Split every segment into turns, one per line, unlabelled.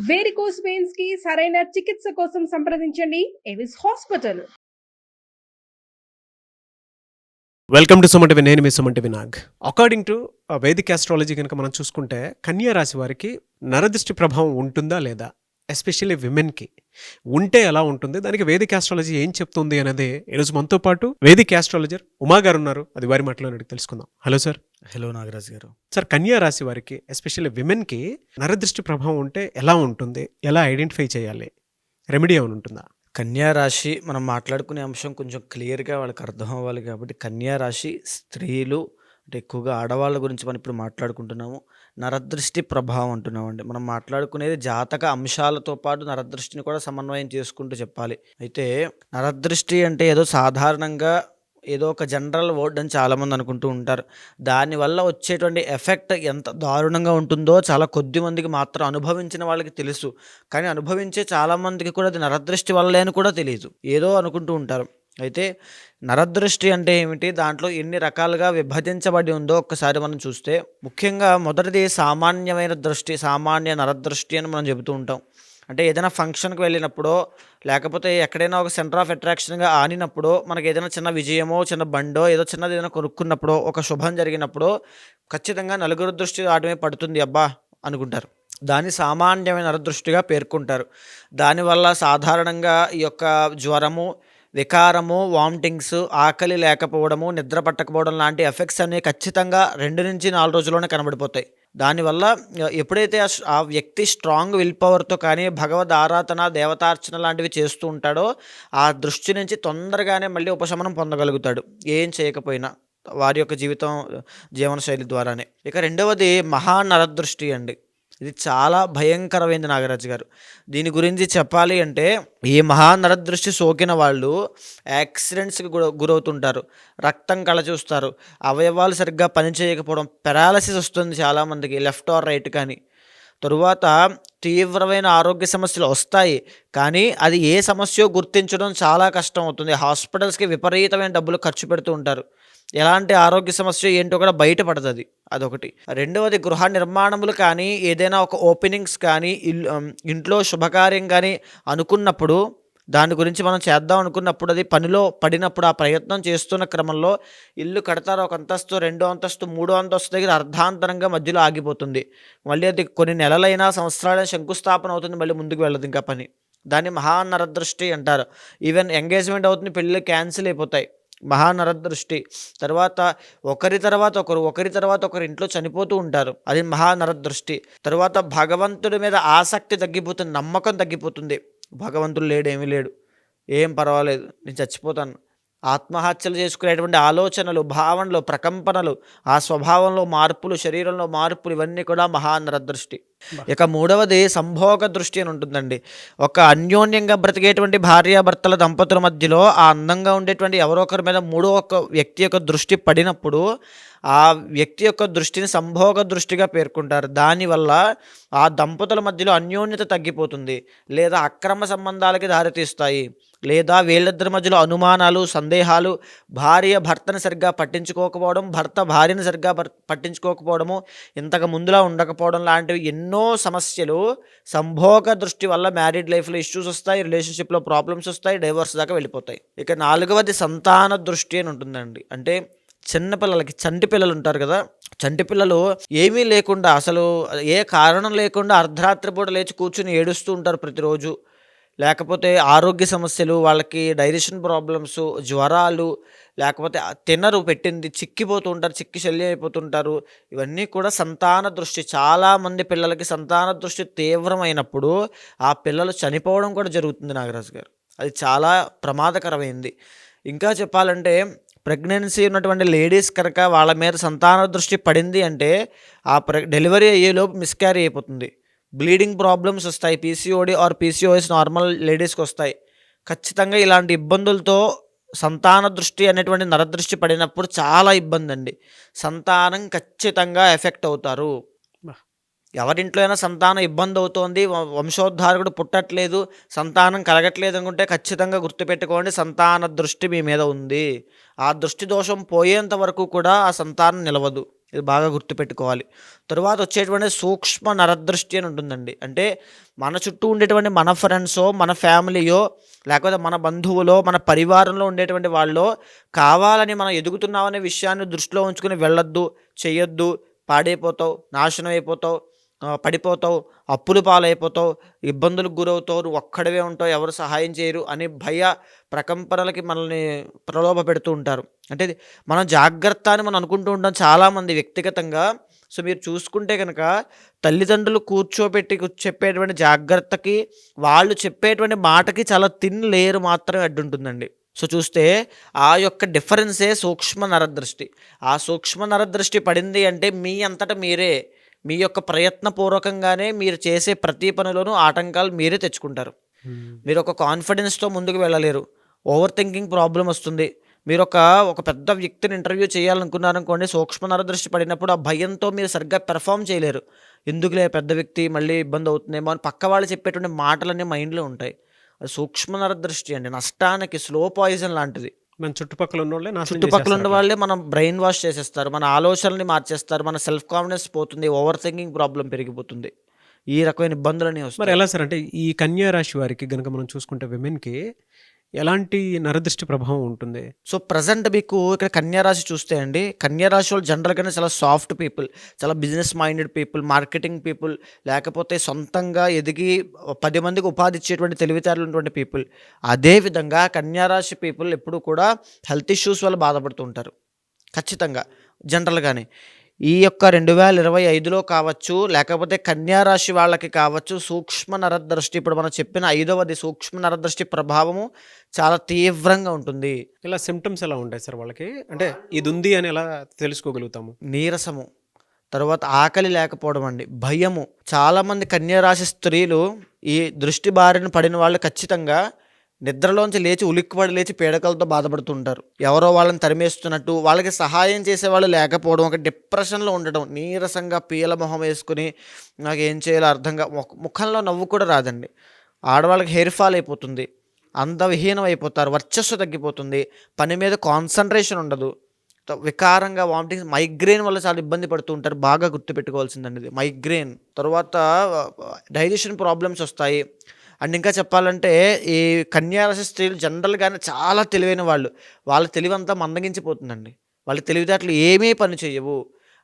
Varicose veins కి సరైన చికిత్స కోసం సంప్రదించండి Evis hospital.
Welcome to Suman TV. నేను మీ Suman TV Nag. According to Vedic astrology కనుక మనం చూసుకుంటే కన్యా రాశి వారికి నరదృష్టి ప్రభావం ఉంటుందా లేదా, ఎస్పెషల్లీ విమెన్కి ఉంటే ఎలా ఉంటుంది, దానికి వేదిక్ ఆస్ట్రాలజీ ఏం చెప్తుంది అనేది ఈరోజు మనతో పాటు వేదిక్ ఆస్ట్రాలజర్ ఉమా గారు ఉన్నారు. అది వారి మాటలో అడిగి తెలుసుకుందాం. Hello sir.
హలో నాగరాజ్ గారు.
సార్, కన్యా రాశి వారికి ఎస్పెషల్లీ విమెన్కి నరదృష్టి ప్రభావం ఉంటే ఎలా ఉంటుంది, ఎలా ఐడెంటిఫై చేయాలి, రెమెడీ ఏమైనా ఉంటుందా?
కన్యా రాశి మనం మాట్లాడుకునే అంశం కొంచెం క్లియర్గా వాళ్ళకి అర్థం అవ్వాలి కాబట్టి, కన్యా రాశి స్త్రీలు అంటే ఎక్కువగా ఆడవాళ్ళ గురించి మనం ఇప్పుడు మాట్లాడుకుంటున్నాము. నరదృష్టి ప్రభావం అంటున్నామండి. మనం మాట్లాడుకునేది జాతక అంశాలతో పాటు నరదృష్టిని కూడా సమన్వయం చేసుకుంటూ చెప్పాలి. అయితే నరదృష్టి అంటే ఏదో సాధారణంగా ఏదో ఒక జనరల్ వర్డ్ అని చాలామంది అనుకుంటూ ఉంటారు. దానివల్ల వచ్చేటువంటి ఎఫెక్ట్ ఎంత దారుణంగా ఉంటుందో చాలా కొద్ది మందికి మాత్రం అనుభవించిన వాళ్ళకి తెలుసు. కానీ అనుభవించే చాలామందికి కూడా అది నరదృష్టి వల్లే అని కూడా తెలియదు, ఏదో అనుకుంటూ ఉంటారు. అయితే నరదృష్టి అంటే ఏమిటి, దాంట్లో ఎన్ని రకాలుగా విభజించబడి ఉందో ఒక్కసారి మనం చూస్తే, ముఖ్యంగా మొదటిది సామాన్యమైన దృష్టి, సామాన్య నరదృష్టి అని మనం చెబుతూ ఉంటాం. అంటే ఏదైనా ఫంక్షన్కి వెళ్ళినప్పుడో లేకపోతే ఎక్కడైనా ఒక సెంటర్ ఆఫ్ అట్రాక్షన్గా ఆనినప్పుడో, మనకి ఏదైనా చిన్న విజయమో చిన్న బండో ఏదో చిన్నది ఏదైనా కొనుక్కున్నప్పుడో, ఒక శుభం జరిగినప్పుడో ఖచ్చితంగా నలుగురు దృష్టి వాటి పడుతుంది అబ్బా అనుకుంటారు. దాన్ని సామాన్యమైన నరదృష్టిగా పేర్కొంటారు. దానివల్ల సాధారణంగా ఈ యొక్క జ్వరము, వికారము, వామిటింగ్స్, ఆకలి లేకపోవడము, నిద్ర పట్టకపోవడం లాంటి ఎఫెక్ట్స్ అనేవి ఖచ్చితంగా 2 నుంచి 4 రోజుల్లోనే కనబడిపోతాయి. దానివల్ల ఎప్పుడైతే ఆ వ్యక్తి స్ట్రాంగ్ విల్ పవర్తో కానీ భగవద్ ఆరాధన, దేవతార్చన లాంటివి చేస్తూ ఉంటాడో, ఆ దృష్టి నుంచి తొందరగానే మళ్ళీ ఉపశమనం పొందగలుగుతాడు, ఏం చేయకపోయినా వారి యొక్క జీవనశైలి ద్వారానే. ఇక రెండవది మహానరదృష్టి అండి. ఇది చాలా భయంకరమైంది నాగరాజు గారు. దీని గురించి చెప్పాలి అంటే, ఈ మహానరదృష్టి సోకిన వాళ్ళు యాక్సిడెంట్స్కి గురవుతుంటారు, రక్తం కళ చూస్తారు, అవయవాలు సరిగ్గా పనిచేయకపోవడం, పెరాలసిస్ వస్తుంది చాలామందికి, లెఫ్ట్ ఆర్ రైట్ కానీ. తరువాత తీవ్రమైన ఆరోగ్య సమస్యలు వస్తాయి, కానీ అది ఏ సమస్యో గుర్తించడం చాలా కష్టం అవుతుంది. హాస్పిటల్స్కి విపరీతమైన డబ్బులు ఖర్చు పెడుతూ ఉంటారు. ఎలాంటి ఆరోగ్య సమస్య ఏంటో కూడా బయటపడదు అది. అదొకటి. రెండవది గృహ నిర్మాణములు కానీ, ఏదైనా ఒక ఓపెనింగ్స్ కానీ, ఇంట్లో శుభకార్యం కానీ అనుకున్నప్పుడు, దాని గురించి మనం చేద్దాం అనుకున్నప్పుడు, అది పనిలో పడినప్పుడు, ఆ ప్రయత్నం చేస్తున్న క్రమంలో ఇల్లు కడతారు, ఒక అంతస్తు, 2వ అంతస్తు, 3వ అంతస్తు దగ్గర అర్ధాంతరంగా మధ్యలో ఆగిపోతుంది. మళ్ళీ అది కొన్ని నెలలైనా సంవత్సరాలైనా శంకుస్థాపన అవుతుంది, మళ్ళీ ముందుకు వెళ్ళదు ఇంకా పని. దాన్ని మహానరదృష్టి అంటారు. ఈవెన్ ఎంగేజ్మెంట్ అవుతుంది, పెళ్ళిళ్ళు క్యాన్సిల్ అయిపోతాయి, మహానరదృష్టి. తర్వాత ఒకరి తర్వాత ఒకరు ఇంట్లో చనిపోతూ ఉంటారు, అది మహానరదృష్టి. తర్వాత భగవంతుడి మీద ఆసక్తి తగ్గిపోతుంది, నమ్మకం తగ్గిపోతుంది. భగవంతుడు లేడు, ఏమీ లేడు, ఏం పర్వాలేదు, నేను చచ్చిపోతాను, ఆత్మహత్యలు చేసుకునేటువంటి ఆలోచనలు, భావనలు, ప్రకంపనలు, ఆ స్వభావంలో మార్పులు, శరీరంలో మార్పులు, ఇవన్నీ కూడా మహానరదృష్టి. ఇక మూడవది సంభోగ దృష్టి అని ఉంటుందండి. ఒక అన్యోన్యంగా బ్రతికేటువంటి భార్యాభర్తల దంపతుల మధ్యలో ఆ అందంగా ఉండేటువంటి ఎవరో ఒకరి మీద మూడో ఒక వ్యక్తి యొక్క దృష్టి పడినప్పుడు, ఆ వ్యక్తి యొక్క దృష్టిని సంభోగ దృష్టిగా పేర్కొంటారు. దానివల్ల ఆ దంపతుల మధ్యలో అన్యోన్యత తగ్గిపోతుంది, లేదా అక్రమ సంబంధాలకి దారితీస్తాయి, లేదా వీళ్ళిద్దరి మధ్యలో అనుమానాలు, సందేహాలు, భార్య భర్తను సరిగ్గా పట్టించుకోకపోవడం, భర్త భార్యను సరిగ్గా పట్టించుకోకపోవడము, ఇంతకు ముందులా ఉండకపోవడం లాంటివి ఎన్నో సమస్యలు సంభోగ దృష్టి వల్ల మ్యారీడ్ లైఫ్లో ఇష్యూస్ వస్తాయి, రిలేషన్షిప్లో ప్రాబ్లమ్స్ వస్తాయి, డైవర్స్ దాకా వెళ్ళిపోతాయి. ఇక నాలుగవది సంతాన దృష్టి అని ఉంటుందండి. అంటే చిన్నపిల్లలకి, చంటి పిల్లలు ఉంటారు కదా, చంటి పిల్లలు ఏమీ లేకుండా, అసలు ఏ కారణం లేకుండా అర్ధరాత్రి పూట లేచి కూర్చుని ఏడుస్తూ ఉంటారు ప్రతిరోజు. లేకపోతే ఆరోగ్య సమస్యలు, వాళ్ళకి డైజెషన్ ప్రాబ్లమ్స్, జ్వరాలు, లేకపోతే తినరు, పెట్టింది చిక్కిపోతూ ఉంటారు, చిక్కి శల్యం అయిపోతుంటారు. ఇవన్నీ కూడా సంతాన దృష్టి. చాలామంది పిల్లలకి సంతాన దృష్టి తీవ్రమైనప్పుడు ఆ పిల్లలు చనిపోవడం కూడా జరుగుతుంది నాగరాజు గారు. అది చాలా ప్రమాదకరమైంది. ఇంకా చెప్పాలంటే, ప్రెగ్నెన్సీ ఉన్నటువంటి లేడీస్ కనుక వాళ్ళ మీద సంతాన దృష్టి పడింది అంటే, ఆ డెలివరీ అయ్యేలోపు మిస్క్యారీ అయిపోతుంది, బ్లీడింగ్ ప్రాబ్లమ్స్ వస్తాయి, పీసీఓడి ఆర్ పీసీఓఎస్ నార్మల్ లేడీస్కి వస్తాయి. ఖచ్చితంగా ఇలాంటి ఇబ్బందులతో సంతాన దృష్టి అనేటువంటి నరదృష్టి పడినప్పుడు చాలా ఇబ్బంది అండి. సంతానం ఖచ్చితంగా ఎఫెక్ట్ అవుతారు. ఎవరింట్లో అయినా సంతానం ఇబ్బంది అవుతోంది, వంశోద్ధారకుడు పుట్టట్లేదు, సంతానం కలగట్లేదు అనుకుంటే ఖచ్చితంగా గుర్తుపెట్టుకోండి, సంతాన దృష్టి మీ మీద ఉంది. ఆ దృష్టి దోషం పోయేంత వరకు కూడా ఆ సంతానం నిలవదు. ఇది బాగా గుర్తుపెట్టుకోవాలి. తరువాత వచ్చేటువంటి సూక్ష్మ నరదృష్టి అని ఉంటుందండి. అంటే మన చుట్టూ ఉండేటువంటి మన ఫ్రెండ్సో, మన ఫ్యామిలీయో, లేకపోతే మన బంధువులో, మన పరివారంలో ఉండేటువంటి వాళ్ళో కావాలని మనం ఎదుగుతున్నామనే విషయాన్ని దృష్టిలో ఉంచుకొని వెళ్ళొద్దు, చెయ్యొద్దు, పాడైపోతావు, నాశనం అయిపోతావు, పడిపోతావు, అప్పుల పాలైపోతావు, ఇబ్బందులకు గురవుతావు, నువ్వు ఒక్కడివే ఉంటావు, ఎవరు సహాయం చేయరు అని భయ ప్రకంపనలకి మనల్ని ప్రలోభ పెడుతూ ఉంటారు. అంటే మనం జాగ్రత్త అని మనం అనుకుంటూ ఉంటాం చాలామంది వ్యక్తిగతంగా. సో మీరు చూసుకుంటే కనుక తల్లిదండ్రులు కూర్చోబెట్టి చెప్పేటువంటి జాగ్రత్తకి, వాళ్ళు చెప్పేటువంటి మాటకి చాలా థిన్ లేయర్ మాత్రమే అడ్డుంటుందండి. సో చూస్తే ఆ యొక్క డిఫరెన్సే సూక్ష్మ నరదృష్టి. ఆ సూక్ష్మ నరదృష్టి పడింది అంటే మీ అంతటా మీరే, మీ యొక్క ప్రయత్నపూర్వకంగానే మీరు చేసే ప్రతి పనిలోనూ ఆటంకాలు మీరే తెచ్చుకుంటారు. మీరు ఒక కాన్ఫిడెన్స్తో ముందుకు వెళ్ళలేరు. ఓవర్ థింకింగ్ ప్రాబ్లం వస్తుంది. మీరు ఒక పెద్ద వ్యక్తిని ఇంటర్వ్యూ చేయాలనుకున్నారనుకోండి, సూక్ష్మ నరదృష్టి పడినప్పుడు ఆ భయంతో మీరు సరిగ్గా పెర్ఫామ్ చేయలేరు. ఎందుకులే పెద్ద వ్యక్తి మళ్ళీ ఇబ్బంది అవుతుందేమో అని పక్క వాళ్ళు చెప్పేటువంటి మాటలన్నీ మైండ్లో ఉంటాయి. అది సూక్ష్మ నరదృష్టి అండి, నష్టానికి స్లో పాయిజన్ లాంటిది.
మన చుట్టుపక్కల ఉన్న వాళ్ళే నాశనం
చుట్టుపక్కల
చేసేస్తారు
ఉన్న
అట్లా.
వాళ్ళే మనం బ్రెయిన్ వాష్ చేసేస్తారు, మన ఆలోచనల్ని మార్చేస్తారు, మన సెల్ఫ్ కాన్ఫిడెన్స్ పోతుంది, ఓవర్ థింకింగ్ ప్రాబ్లం పెరిగిపోతుంది, ఈ రకమైన ఇబ్బందులన్నీ
మరి
వస్తాయి.
ఎలా సార్ అంటే ఈ కన్యా రాశి వారికి గనుక మనం చూసుకుంటే విమెన్‌కి ఎలాంటి నరదృష్టి ప్రభావం ఉంటుంది?
సో ప్రజెంట్ మీకు ఇక్కడ కన్యా రాశి చూస్తే అండి, కన్యా రాశి వాళ్ళు జనరల్గానే చాలా సాఫ్ట్ పీపుల్, చాలా business minded people, marketing people, లేకపోతే సొంతంగా ఎదిగి 10 మందికి ఉపాధి ఇచ్చేటువంటి తెలివితేటలు ఉన్నటువంటి పీపుల్. అదేవిధంగా కన్యా రాశి పీపుల్ ఎప్పుడు కూడా హెల్త్ ఇష్యూస్ వల్ల బాధపడుతూ ఉంటారు ఖచ్చితంగా, జనరల్గానే. ఈ యొక్క 2025లో కావచ్చు, లేకపోతే కన్యా రాశి వాళ్ళకి కావచ్చు, సూక్ష్మ నరదృష్టి, ఇప్పుడు మనం చెప్పిన 5వది సూక్ష్మ నరదృష్టి ప్రభావము చాలా తీవ్రంగా ఉంటుంది.
ఇలా సిమ్టమ్స్ ఎలా ఉంటాయి సార్ వాళ్ళకి? అంటే ఇది ఉంది అని ఎలా తెలుసుకోగలుగుతాము?
నీరసము, తర్వాత ఆకలి లేకపోవడం అండి, భయము. చాలామంది కన్యా రాశి స్త్రీలు ఈ దృష్టి బారిన పడిన వాళ్ళు ఖచ్చితంగా నిద్రలోంచి లేచి ఉలిక్కిపడి లేచి పీడకలతో బాధపడుతుంటారు. ఎవరో వాళ్ళని తరిమేస్తున్నట్టు, వాళ్ళకి సహాయం చేసేవాళ్ళు లేకపోవడం, ఒక డిప్రెషన్లో ఉండడం, నీరసంగా పీల మొహం వేసుకుని నాకు ఏం చేయాలో అర్థంగా, ముఖంలో నవ్వు కూడా రాదండి. ఆడవాళ్ళకి హెయిర్ ఫాల్ అయిపోతుంది, అందవిహీనం అయిపోతారు, వర్చస్సు తగ్గిపోతుంది, పని మీద కాన్సన్ట్రేషన్ ఉండదు, వికారంగా వామిటింగ్స్, మైగ్రేన్ వల్ల చాలా ఇబ్బంది పడుతూ ఉంటారు. బాగా గుర్తుపెట్టుకోవాల్సిందండి ఇది మైగ్రేన్. తర్వాత డైజెషన్ ప్రాబ్లమ్స్ వస్తాయి. అండ్ ఇంకా చెప్పాలంటే ఈ కన్యా రాశి స్త్రీలు జనరల్గానే చాలా తెలివైన వాళ్ళు. వాళ్ళ తెలివంతా మందగించిపోతుందండి, వాళ్ళ తెలివితేటలు ఏమీ పని చేయవు.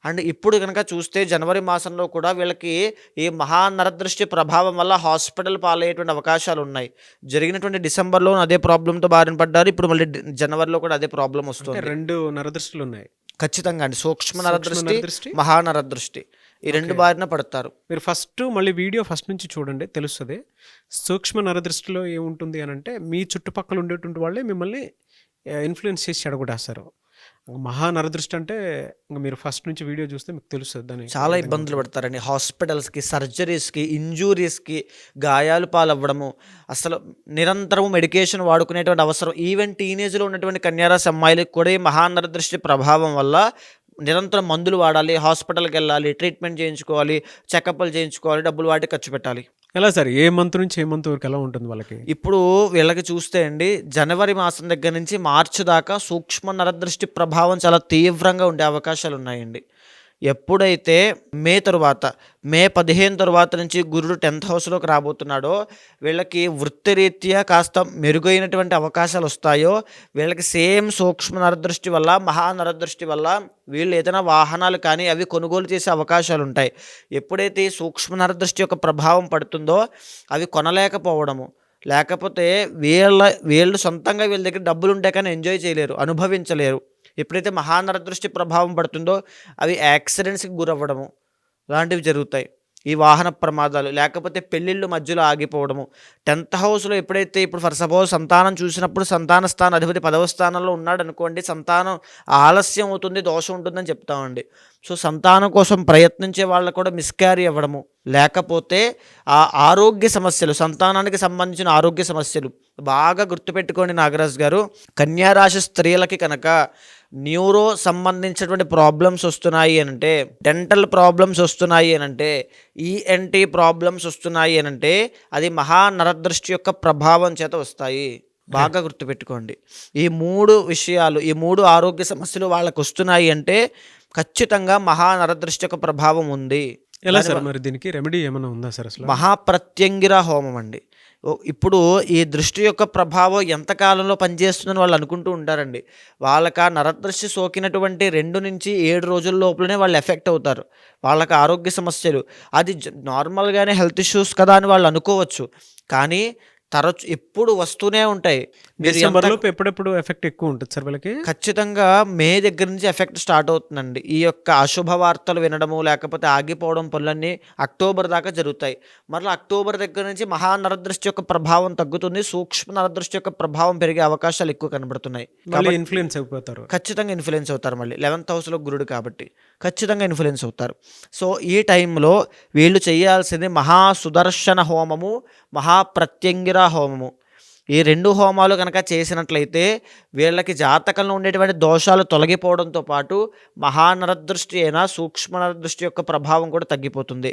అండ్ ఇప్పుడు కనుక చూస్తే జనవరి మాసంలో కూడా వీళ్ళకి ఈ మహానరదృష్టి ప్రభావం వల్ల హాస్పిటల్ పాలయ్యేటువంటి అవకాశాలు ఉన్నాయి. జరిగినటువంటి డిసెంబర్లో అదే ప్రాబ్లంతో బారిన పడ్డారు, ఇప్పుడు మళ్ళీ జనవరిలో కూడా అదే ప్రాబ్లం
అంటే
వస్తుంది.
2 నరదృష్టులు ఉన్నాయి.
ఖచ్చితంగా అండి, సూక్ష్మ
సూక్ష్మ
నరదృష్టి,
నరదృష్టి.
మహానరదృష్టి, ఈ 2
ఓకే.
బారిన పడతారు.
మీరు మళ్ళీ వీడియో ఫస్ట్ నుంచి చూడండి, తెలుస్తుంది. సూక్ష్మ నరదృష్టిలో ఏముంటుంది అని అంటే మీ చుట్టుపక్కల ఉండేటువంటి వాళ్ళే మిమ్మల్ని ఇన్ఫ్లుయెన్స్ చేసి చెడగొట్టేస్తారు. మహానరదృష్టి అంటే ఇంక మీరు ఫస్ట్ నుంచి వీడియో చూస్తే మీకు తెలుస్తుంది దాని
చాలా
విధంగా
ఇబ్బందులు
ఉంటుంది.
పడతారండి, హాస్పిటల్స్కి, సర్జరీస్కి, ఇంజూరీస్కి, గాయాలు పాలవ్వడము, అసలు నిరంతరం మెడికేషన్ వాడుకునేటువంటి అవసరం. ఈవెన్ టీనేజ్లో ఉన్నటువంటి కన్యారాశి అమ్మాయిలకు కూడా ఈ మహానరదృష్టి ప్రభావం వల్ల నిరంతరం మందులు వాడాలి, హాస్పిటల్కి వెళ్ళాలి, ట్రీట్మెంట్ చేయించుకోవాలి, చెకప్లు చేయించుకోవాలి, డబ్బులు వాటి ఖర్చు పెట్టాలి.
ఎలా సార్ ఏ మంత్ నుంచి ఏ మంత్ వరకు ఎలా ఉంటుంది వాళ్ళకి?
ఇప్పుడు వీళ్ళకి చూస్తే అండి, జనవరి మాసం దగ్గర నుంచి మార్చి దాకా సూక్ష్మ నరదృష్టి ప్రభావం చాలా తీవ్రంగా ఉండే అవకాశాలు ఉన్నాయండి. ఎప్పుడైతే మే 15 తరువాత నుంచి గురుడు 10th హౌస్లోకి రాబోతున్నాడో, వీళ్ళకి వృత్తిరీత్యా కాస్త మెరుగైనటువంటి అవకాశాలు వస్తాయో, వీళ్ళకి సేమ్ సూక్ష్మ నరదృష్టి వల్ల, మహానరదృష్టి వల్ల వీళ్ళు ఏదైనా వాహనాలు కానీ అవి కొనుగోలు చేసే అవకాశాలు ఉంటాయి. ఎప్పుడైతే ఈ సూక్ష్మ నరదృష్టి యొక్క ప్రభావం పడుతుందో అవి కొనలేకపోవడము, లేకపోతే వీళ్ళు సొంతంగా వీళ్ళ దగ్గర డబ్బులు ఉంటే కానీ ఎంజాయ్ చేయలేరు, అనుభవించలేరు. ఎప్పుడైతే మహానరదృష్టి ప్రభావం పడుతుందో అవి యాక్సిడెంట్స్కి గురవ్వడము లాంటివి జరుగుతాయి. ఈ వాహన ప్రమాదాలు, లేకపోతే పెళ్ళిళ్ళు మధ్యలో ఆగిపోవడము. 10th హౌస్లో ఎప్పుడైతే ఇప్పుడు ఫర్ సపోజ్ సంతానం చూసినప్పుడు సంతాన స్థాన అధిపతి 10వ స్థానంలో ఉన్నాడు అనుకోండి, సంతానం ఆలస్యం అవుతుంది, దోషం ఉంటుందని చెప్తామండి. సో సంతానం కోసం ప్రయత్నించే వాళ్ళకు కూడా మిస్క్యారీ అవ్వడము, లేకపోతే ఆ ఆరోగ్య సమస్యలు, సంతానానికి సంబంధించిన ఆరోగ్య సమస్యలు బాగా గుర్తుపెట్టుకోండి నాగరాజు గారు. కన్యారాశి స్త్రీలకి కనుక న్యూరో సంబంధించినటువంటి ప్రాబ్లమ్స్ వస్తున్నాయి అనంటే, డెంటల్ ప్రాబ్లమ్స్ వస్తున్నాయి అనంటే, ఈఎన్టీ ప్రాబ్లమ్స్ వస్తున్నాయి అనంటే అది మహానరదృష్టి యొక్క ప్రభావం చేత వస్తాయి. బాగా గుర్తుపెట్టుకోండి. ఈ 3 విషయాలు, ఈ 3 ఆరోగ్య సమస్యలు వాళ్ళకు వస్తున్నాయి అంటే ఖచ్చితంగా మహా నరదృష్టి యొక్క ప్రభావం ఉంది.
ఎలా సార్ మరి దీనికి రెమెడీ ఏమైనా ఉందా సార్ అసలు?
మహాప్రత్యంగిర హోమం అండి. ఇప్పుడు ఈ దృష్టి యొక్క ప్రభావం ఎంతకాలంలో పనిచేస్తుందని వాళ్ళు అనుకుంటూ ఉంటారండి. వాళ్ళకి ఆ నరదృష్టి సోకినటువంటి 2 నుంచి 7 రోజుల లోపలనే వాళ్ళు ఎఫెక్ట్ అవుతారు. వాళ్ళకి ఆరోగ్య సమస్యలు అది నార్మల్గానే హెల్త్ ఇష్యూస్ కదా అని వాళ్ళు అనుకోవచ్చు. కానీ తరచు ఎప్పుడు వస్తూనే ఉంటాయి. మీరు
డిసెంబర్ లోపు ఎప్పుడెప్పుడు ఎఫెక్ట్ ఎక్కువ ఉంటుంది సార్ వీళ్ళకి?
ఖచ్చితంగా మే దగ్గర నుంచి ఎఫెక్ట్ స్టార్ట్ అవుతుందండి. ఈ యొక్క అశుభ వార్తలు వినడము, లేకపోతే ఆగిపోవడం పనులన్నీ అక్టోబర్ దాకా జరుగుతాయి. మరలా అక్టోబర్ దగ్గర నుంచి మహా నరదృష్టి యొక్క ప్రభావం తగ్గుతుంది. సూక్ష్మ నరదృష్టి యొక్క ప్రభావం పెరిగే అవకాశాలు ఎక్కువ కనబడుతున్నాయి.
మళ్ళీ ఇన్ఫ్లుయెన్స్ అయిపోతారు.
ఖచ్చితంగా ఇన్ఫ్లుయెన్స్ అవుతారు. మళ్ళీ 11th హౌస్లో గురుడు కాబట్టి ఖచ్చితంగా ఇన్ఫ్లుయెన్స్ అవుతారు. సో ఈ టైంలో వీళ్ళు చేయాల్సింది మహా సుదర్శన హోమము, మహాప్రత్యంగిర హోమము. ఈ 2 హోమాలు కనుక చేసినట్లయితే వీళ్ళకి జాతకంలో ఉండేటువంటి దోషాలు తొలగిపోవడంతో పాటు మహానరదృష్టి అయినా సూక్ష్మ నరదృష్టి యొక్క ప్రభావం కూడా తగ్గిపోతుంది.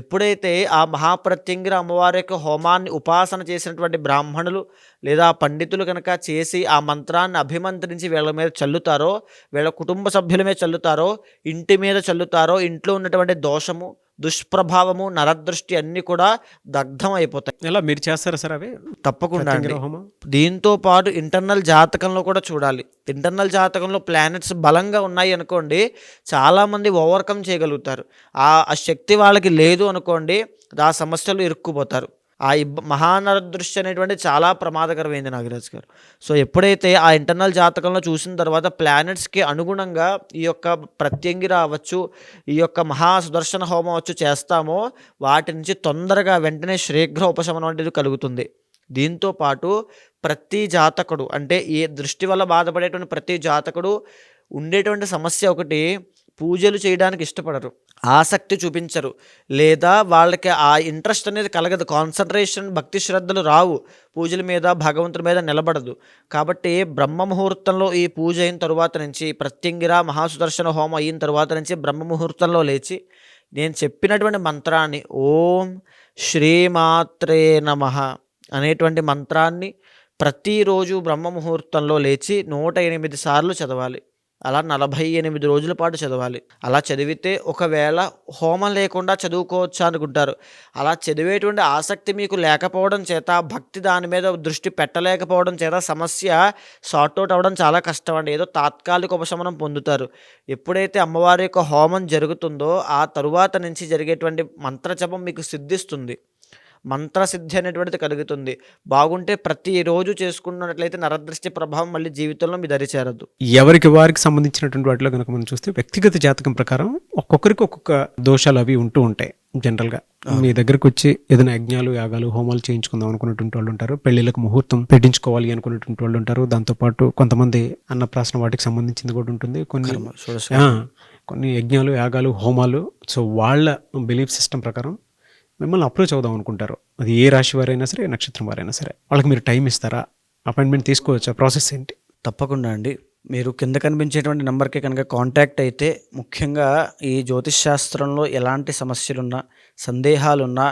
ఎప్పుడైతే ఆ మహాప్రత్యంగిర అమ్మవారి యొక్క హోమాన్ని ఉపాసన చేసినటువంటి బ్రాహ్మణులు లేదా పండితులు కనుక చేసి ఆ మంత్రాన్ని అభిమంత్రించి వీళ్ళ మీద చల్లుతారో, వీళ్ళ కుటుంబ సభ్యుల మీద చల్లుతారో, ఇంటి మీద చల్లుతారో, ఇంట్లో ఉన్నటువంటి దోషము, దుష్ప్రభావము, నరదృష్టి అన్నీ కూడా దగ్ధం అయిపోతాయి.
ఎలా మీరు చేస్తారా సార్ అవి?
తప్పకుండా అండి.
ప్రత్యంగిర హోమం?
దీంతో పాటు ఇంటర్నల్ జాతకంలో కూడా చూడాలి. ఇంటర్నల్ జాతకంలో ప్లానెట్స్ బలంగా ఉన్నాయి అనుకోండి, చాలామంది ఓవర్కమ్ చేయగలుగుతారు. ఆ శక్తి వాళ్ళకి లేదు అనుకోండి, ఆ సమస్యలు ఇరుక్కుపోతారు. ఆ మహానరదృష్టి అనేటువంటి చాలా ప్రమాదకరమైంది నాగరాజు గారు. సో ఎప్పుడైతే ఆ ఇంటర్నల్ జాతకంలో చూసిన తర్వాత ప్లానెట్స్కి అనుగుణంగా ఈ యొక్క ప్రత్యంగిర అవ్వచ్చు, ఈ యొక్క మహా సుదర్శన హోమం అవచ్చు చేస్తామో వాటి నుంచి తొందరగా వెంటనే శీఘ్ర ఉపశమనం అనేది కలుగుతుంది. దీంతో పాటు ప్రతి జాతకుడు అంటే ఈ దృష్టి వల్ల బాధపడేటువంటి ప్రతి జాతకుడు ఉండేటువంటి సమస్య ఒకటి, పూజలు చేయడానికి ఇష్టపడరు, ఆసక్తి చూపించరు, లేదా వాళ్ళకి ఆ ఇంట్రెస్ట్ అనేది కలగదు, కాన్సన్ట్రేషన్, భక్తి శ్రద్ధలు రావు, పూజల మీద భగవంతుడి మీద నిలబడదు. కాబట్టి బ్రహ్మ ముహూర్తంలో ఈ పూజ అయిన తరువాత నుంచి, ప్రత్యంగిర మహాసుదర్శన హోమం అయిన తరువాత నుంచి బ్రహ్మ ముహూర్తంలో లేచి నేను చెప్పినటువంటి మంత్రాన్ని ఓం శ్రీమాత్రే నమః అనేటువంటి మంత్రాన్ని ప్రతిరోజు బ్రహ్మ ముహూర్తంలో లేచి 108 సార్లు చదవాలి. అలా 48 రోజుల పాటు చదవాలి. అలా చదివితే ఒకవేళ హోమం లేకుండా చదువుకోవచ్చా అనుకుంటారు. అలా చదివేటువంటి ఆసక్తి మీకు లేకపోవడం చేత, భక్తి దాని మీద దృష్టి పెట్టలేకపోవడం చేత సమస్య సార్ట్అవుట్ అవ్వడం చాలా కష్టం అండి. ఏదో తాత్కాలిక ఉపశమనం పొందుతారు. ఎప్పుడైతే అమ్మవారి యొక్క హోమం జరుగుతుందో ఆ తరువాత నుంచి జరిగేటువంటి మంత్రజపం మీకు సిద్ధిస్తుంది. మంత్రసిద్ధి అనేటువంటిది కలుగుతుంది. బాగుంటే ప్రతిరోజు చేసుకున్నట్లయితే నరదృష్టి ప్రభావం మళ్ళీ జీవితంలో మీ దరి చేరదు.
ఎవరికి వారికి సంబంధించినటువంటి వాటిలో కనుక మనం చూస్తే వ్యక్తిగత జాతకం ప్రకారం ఒక్కొక్కరికి ఒక్కొక్క దోషాలు అవి ఉంటూ ఉంటాయి. జనరల్గా మీ దగ్గరకు వచ్చి ఏదైనా యజ్ఞాలు, యాగాలు, హోమాలు చేయించుకుందాం అనుకున్నటువంటి వాళ్ళు ఉంటారు. పెళ్లిళ్ళకు ముహూర్తం పెట్టించుకోవాలి అనుకున్నటువంటి వాళ్ళు ఉంటారు. దాంతోపాటు కొంతమంది అన్నప్రాసన వాటికి సంబంధించింది కూడా ఉంటుంది. కొన్ని యజ్ఞాలు, యాగాలు, హోమాలు. సో వాళ్ళ బిలీఫ్ సిస్టమ్ ప్రకారం మిమ్మల్ని అప్రోచ్ అవుదాం అనుకుంటారు. అది ఏ రాశి వారైనా సరే, నక్షత్రం వారైనా సరే. వాళ్ళకి మీరు టైం ఇస్తారా? అపాయింట్మెంట్ తీసుకోవచ్చా? ప్రాసెస్ ఏంటి?
తప్పకుండా అండి. మీరు కింద కనిపించేటువంటి నెంబర్కి కనుక కాంటాక్ట్ అయితే, ముఖ్యంగా ఈ జ్యోతిష్ శాస్త్రంలో ఎలాంటి సమస్యలున్నా, సందేహాలున్నా,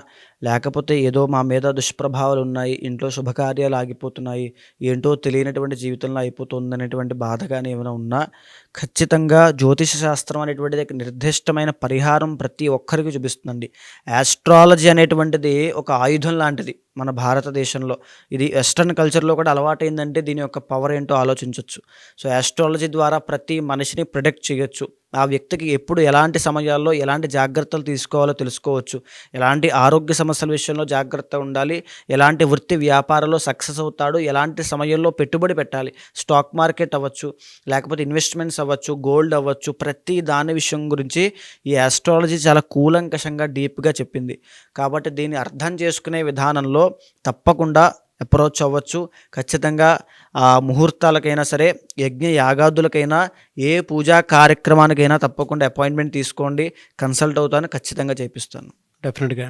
లేకపోతే ఏదో మా మీద దుష్ప్రభావాలు ఉన్నాయి, ఇంట్లో శుభకార్యాలు ఆగిపోతున్నాయి, ఏంటో తెలియనటువంటి జీవితంలో అయిపోతుంది అనేటువంటి బాధ కానీ ఏమైనా ఉన్నా, ఖచ్చితంగా జ్యోతిష శాస్త్రం అనేటువంటిది నిర్దిష్టమైన పరిహారం ప్రతి ఒక్కరికి చూపిస్తుందండి. ఆస్ట్రాలజీ అనేటువంటిది ఒక ఆయుధం లాంటిది మన భారతదేశంలో. ఇది వెస్ట్రన్ కల్చర్లో కూడా అలవాటైందంటే దీని యొక్క పవర్ ఏంటో ఆలోచించవచ్చు. సో ఆస్ట్రాలజీ ద్వారా ప్రతి మనిషిని ప్రిడిక్ట్ చేయొచ్చు. ఆ వ్యక్తికి ఎప్పుడు ఎలాంటి సమయాల్లో ఎలాంటి జాగ్రత్తలు తీసుకోవాలో తెలుసుకోవచ్చు. ఎలాంటి ఆరోగ్య సమస్యల విషయంలో జాగ్రత్త ఉండాలి, ఎలాంటి వృత్తి వ్యాపారంలో సక్సెస్ అవుతాడు, ఎలాంటి సమయంలో పెట్టుబడి పెట్టాలి, స్టాక్ మార్కెట్ అవ్వచ్చు, లేకపోతే ఇన్వెస్ట్మెంట్స్ అవ్వచ్చు, గోల్డ్ అవ్వచ్చు, ప్రతి దాని విషయం గురించి ఈ ఆస్ట్రాలజీ చాలా కూలంకషంగా డీప్గా చెప్పింది. కాబట్టి దీన్ని అర్థం చేసుకునే విధానంలో తప్పకుండా అప్రోచ్ అవ్వచ్చు. ఖచ్చితంగా ఆ ముహూర్తాలకైనా సరే, యజ్ఞ యాగాదులకైనా, ఏ పూజా కార్యక్రమానికైనా తప్పకుండా అపాయింట్మెంట్ తీసుకోండి. కన్సల్ట్ అవుతాను, ఖచ్చితంగా చేపిస్తాను.
డెఫినెట్గా.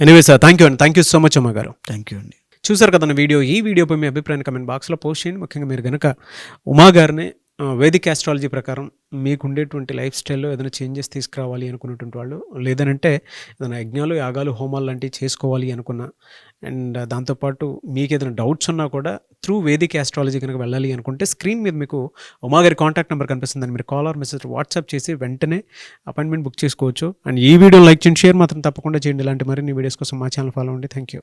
ఎనీవే సార్, థ్యాంక్ యూ అండి. థ్యాంక్ యూ సో మచ్ అమ్మ గారు.
థ్యాంక్ యూ అండి.
చూసారు కదా వీడియో. ఈ వీడియోపై మీ అభిప్రాయాన్ని కమెంట్ బాక్స్లో పోస్ట్ చేయండి. ముఖ్యంగా మీరు కనుక ఉమా గారిని వేదిక్ ఆస్ట్రాలజీ ప్రకారం మీకు ఉండేటువంటి లైఫ్ స్టైల్‌లో ఏదైనా చేంజెస్ తీసుకురావాలి అనుకున్నటువంటి వాళ్ళు, లేదనంటే ఏదైనా యజ్ఞాలు, యాగాలు, హోమాలు లాంటివి చేసుకోవాలి అనుకున్నా, అండ్ దాంతోపాటు మీకేదైనా డౌట్స్ ఉన్నా కూడా త్రూ వేదిక్ ఆస్ట్రాలజీ కనుక వెళ్ళాలి అనుకుంటే స్క్రీన్ మీద మీకు ఉమా గారి కాంటాక్ట్ నెంబర్ కనిపిస్తుంది. దాన్ని మీరు కాల్ ఆర్ మెసేజ్ వాట్సాప్ చేసి వెంటనే అపాయింట్మెంట్ బుక్ చేసుకోవచ్చు. అండ్ ఈ వీడియో లైక్ చేయండి, షేర్ మాత్రం తప్పకుండా చేయండి. ఇలాంటి మరిన్ని వీడియోస్ కోసం మా ఛానల్ ఫాలో అవ్వండి. Thank you.